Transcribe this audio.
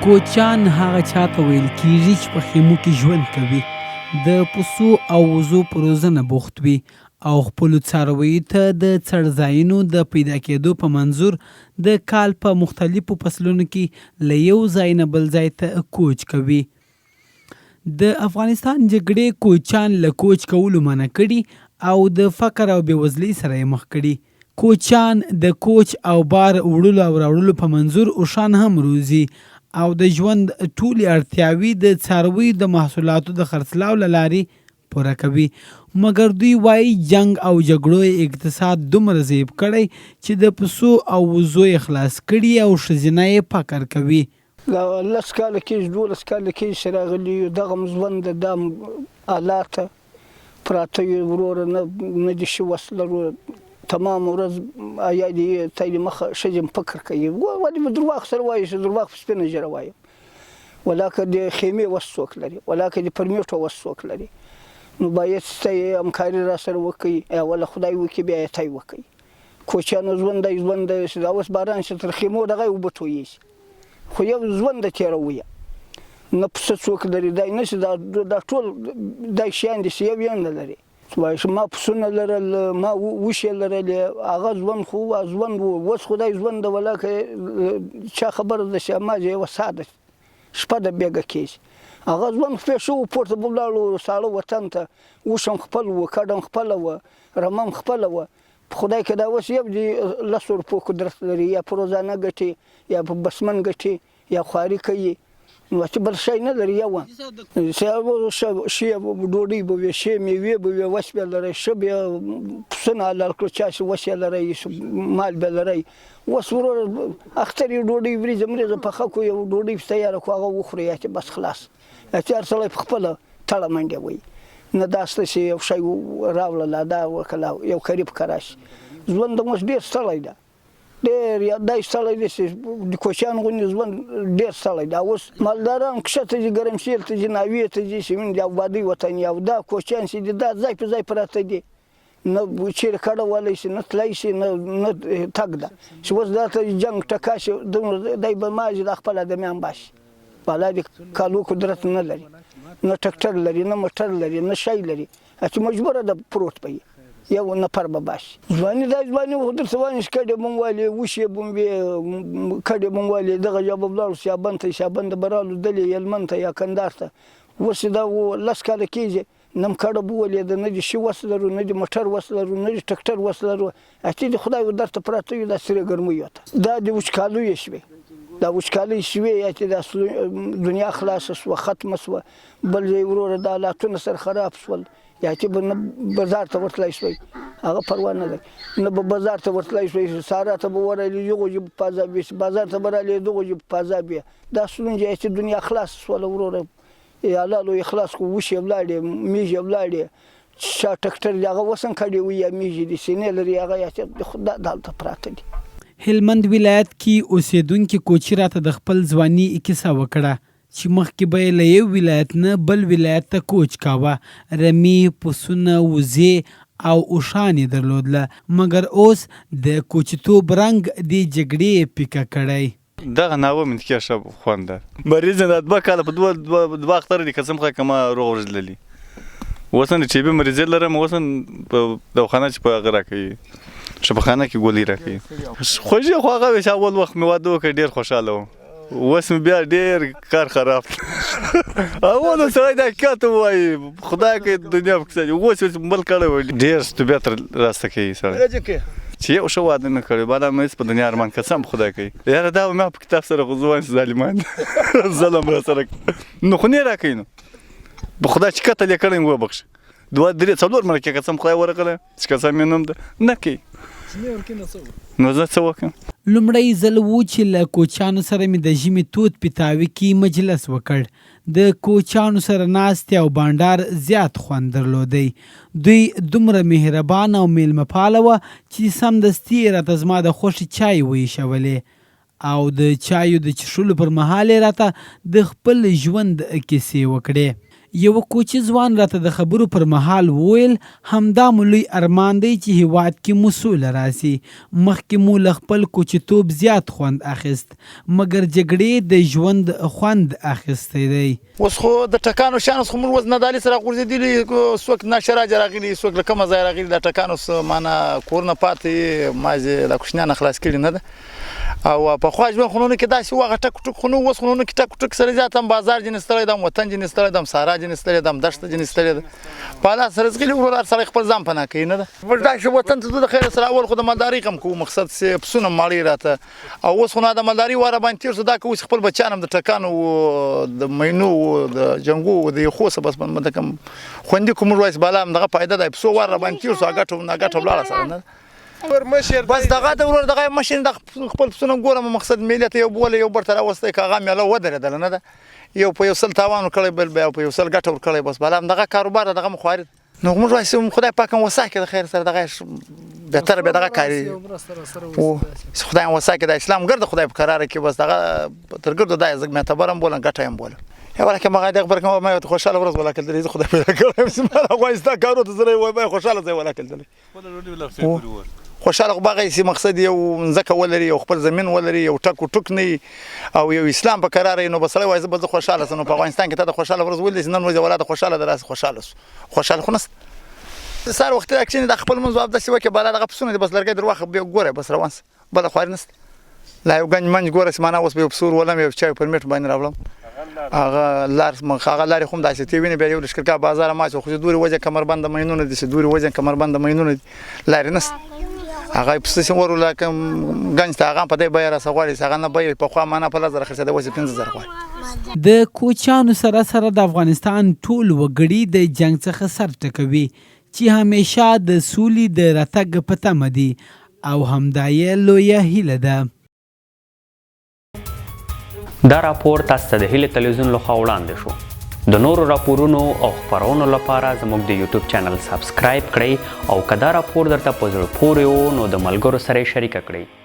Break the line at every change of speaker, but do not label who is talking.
کوچیان هغه چاته ویل کیږي چې په خیمو کې ژوند کوي، د پسو او وزو په روزنه بوخت وي او خپلو څارویو ته د څړځایونو د پیدا کېدو په منظور د کال په مختلفو فصلونو کې له یو ځای نه بل ځای ته کوچ کوي. د افغانستان جګړې کوچیان له کوچ کولو منع کړي او د فقر او بېوزلۍ سره یې مخ کړي. کوچیان د کوچ او بار وړلو او راوړلو په منظور اوښان هم روزي او د ژوند ټولې اړتیاوې د څارویو د محصولاتو د خرڅلاو له لارې پوره کوي. مګر دوی وایي جنګ او جګړو یې اقتصاد دومره ضعیف کړی چې د پسو او وزو یې خلاص کړي او ښځینه یې فقر کوي.
لس کاله کېږي 12 کاله کېږي چې راغلي یو دغه ژوند د آلات پراته وي وروره نه دي ښه وسله وروره تمام ورځ یا دې ته د مخه ښځې فکر کوي ولې په درواغ سره وایي چې درواغ په سپینه ژیره وایم ولا که د خیمې وس څوک لري ولا که د پرمیټو وس څوک لري نو باید ته یې همکاري را سره وکړي یا ولا خدای وکړي بیا یې تی وکړي. کوچیانو ژوند دی چې دا اوس باران شي تر خیمو دغه یې اوبه تویېږي خو یو ژوند د تېروي نه پسه څوک لري دی نه چې دا ټول دا شیان دي چې یو یې نه لري. ما پسونه لرل ما وشې لرلې هغه ژوند خو ژوند و اوس خدای ژوند د ولاکه چا خبره ده چې ما یوه ساده شپه د بیګه کېږي هغه ژوند پیښه و پورته به ولاړو ساړه وطن ته اوښ هم خپل و کډه هم خپله وه رمه هم خپله وه په خدای که دا اوس یو د 10 روپو قدرت لري یا په روزانه ګټي یا په بسمن ګټي یا خواري کوي نو چې بل شی نه لري یوه شي ډوډۍ به وي شي میوې به وي وس به لرئ ښه بیا پسونه حلال کړو چا چې وس یې لرئ مال به لرئ اوس وروره اختر یې ډوډۍ وریځه مریځه پخه کړو یو ډوډۍ تیاره کړو هغه وخورو یا چې بس خلاص هر سړی په خپله تړه منډې وایي نه دا شته چې یو شی راوړله دا وکړه یو کریب که راشي ژوند اوس ډېر ستړی ده ډېر دا ستړی دی چې د کوچیانو غوندې ژوند ډېر ستړی دی. اوس مالداران کښته ځي ګرمسیر ته ځي ناوې ته ځي چې د آبادۍ وطن او دا کوچیان چې دي دا ځای په ځای پراته دي نه چیرې کډه والی شي نه تللی شي نه تګ ده چې اوس دا ته جنګ ټکا شي دومره دی به ماجي دا خپل ادمیان باشي بالا د کالو قدرت نه لري نه ټکټر لري نه موټر لري نه شی لري چې مجبوره ده پروت به یو نفر به باشي. ځواني دا ځواني خو درته وایم چې کډې به مو والې وشې به مو وې کډې به مو والې دغه جا به ولاړو سیابند ته سیابند به رالو دلې هلمند ته یا کندهار ته اوس دا 10 کاله کېږي نه م کډه به ولیده نه د شي وس لرو نه د موټر وس لرو نه د ټکټر وس لرو چې د خدای درته پراته وي دا سرې ګرمیو ته دا د وچکالۍ شوې دا وچکالۍ شوې یا چې د دنیا خلاصه سوه ختمه سوه بل ځای وروره د حالاتونه سره خراب شول یا چې به نه بازار ته ورتلی شوی هغه پروا نه ده نه به بازار ته ورتلی شوی سارا ته به ورلی دغو جې په پازاب وي بازار ته به رالی دغو جې په پازاب وي دا ستونزې چې دنیا خلاص شوله وروره حلالو یې خلاص کړو اوښ یې ولاړې میږ یې ولاړې چا ټکټر دي هغه اوس هم کډې وي یا میږې دي سینې لري هغه یا چې دلته پراته دي.
هلمند ولایت کې اوسېدونکي کوچي راته د خپل ځواني کیسه وکړه چې مخکې به یې له یو ولایت نه بل ولایت ته کوچ کاوه رمې پسونه وزې او اوښان یې درلودله مګر اوس د کوچیتوب رنګ د جګړې پیکه کړی.
دغه ناوه من کې ښه خوند ده مریض نه 2 کاله په دوه اختر دي قسم خو کما روغ ورزللی اوس نه چې به مریض لرم اوس په دواخانه چې په هغه راکوي شفاخانه کې ګولۍ راکوي خوږې خو هغه چې اول وخت مې واده وکړ ډېر خوشحاله وم اوس مې بیا ډېر کار خراب اول سړی دا حقیقت ووایي خدای کوي دنیا پکې اوس بل کړی وای ډېر طبیعت راسته کوي سړی چې یو ښه واده نه کړی بالا مې هېڅ په دنیا ارمان قسم خدای کوي یاره دا ما په کتاب سره خو ځوان ظالمان ظلم را سره نو خو نه یې راکوي نو په خدای چې قتل یې کړی وبخښي 2 3 4 مرکې قسم خدای ورغلی چې قسم یې نوم ده نه کوي نو زه څه وکړم.
لومړی ځل و چې له کوچیانو سره مې د ژمي تود پیتاوي کې مجلس وکړ د کوچیانو سره ناستې او بانډار زیات خوند درلودی دوی دومره مهربان او میلمه پاله وه چې سمدستي یې راته زما د خوښې چای وایشولې او د چایو د څښلو پر مهال یې راته د خپل ژوند کیسې وکړې. یو کوچي ځوان راته د خبرو پر مهال وویل همدا مو لوی ارمان دی چې هیواد کې مو سوله راسي. مخکې مو له خپل کوچیتوب زیات خوند اخیست مګر جګړې د ژوند خوند اخیستی دی.
اوس خو د ټکانو شان خو موږ وزن دالي سره غورځېدلي څوک ناشراج راغلي څوک له کومه ځای راغلي د ټکانو معنا کورونه پاتې مازې له کوچنیانه خلاص کړي نه ده او پخوا ژوند خونونه کې داسې وغه ټک ټک خونو اوس خونونه کې ټک ټک سره زیات هم بازار جنس ستړی دم وطن جنس ستړی دم سارا جنس ستړی دم دشت جنس ستړی ده په لاس سره زغلي ورور سره خپل ځان پناه کوي نه ده وردا شو وطن ته د خیر سره اول خو د مالداري کم کو مقصد سه پسونه مالی راته او اوس خو د مالداري واره باندې تیر صدا کو خپل بچانم د ټکانو د مینو د جنگو د خوسه بس باندې کم خوندې کوم رويس بالام دغه فائدہ د پسو واره باندې تیر سو اګټو نه اګټو بلاله سره نه بس دغه د ورور دغه ماشين د خپل پسونه ګورم مقصد ملت یو بوله یو برتر وسته کاغه مله ودرېدل نه ده یو په یو سل تاوان کړی بل په یو سل ګټور کړی بس بالام دغه کاروبار دغه مخوارد نو موږ وایو خدای پاک وساکه د خیر سره دغه بهتر به دغه کاری او خدای وساکه د اسلام ګرد خدای په قرار کې بس دغه ترګرد د ازګ معتبرم بولن ګټایم بوله یا ولکه ما غاډه خبر کوم ما خوشاله ورځ ولا کړل دې خدای پیدا کړم بسم الله افغانستان کارو ته زره وای خوشاله ځای ولا کړل خوشاله باغې سي مقصد یو ځکه ولري یو خپل زمين ولري یو ټکو ټک نه او یو اسلام په قرار نو بسله وای زه به خوشاله سنو په افغانستان کې ته د خوشاله ورځ ولې نن ورځ ولاده خوشاله دراس خوشاله خو نست سار وخت اکشن د خپل منځ د سیوکه بالا دغه پسونه بس لرګي دروخه به ګوره بس روانس بل خوار نست لا یو غنج منج ګوره سمانه اوس به بصور ولا مې چای پر میټ باندې راولم هغه لار هغه لار خو داسې تی ویني به یو لشکرکا بازار ما خو دوری وجه کمربند مینونه دي دوری وجه کمربند مینونه لار نست هغه پسې ورول کوم غنځ ته هغه په دې بیر سغوري څنګه نه بیر په خوا معنا په لزر خرڅه د وسې 15000 غوړي
د کوچانو سره د افغانستان ټول وګړي د جنگ څخه سر ټکوي چې همیشه د سولې د راتګ په تمه دي او همدا یې لویه هیله ده.
دا راپور تاسو ته د هیله تلویزیون لخوا وړاندې شو. د نورو راپورونو او خبرونو لپاره زموږ د یوټیوب چینل سبسکرایب کړئ او که دا راپور درته په زړه پورې و نو د ملګرو سره یې شریکه کړئ.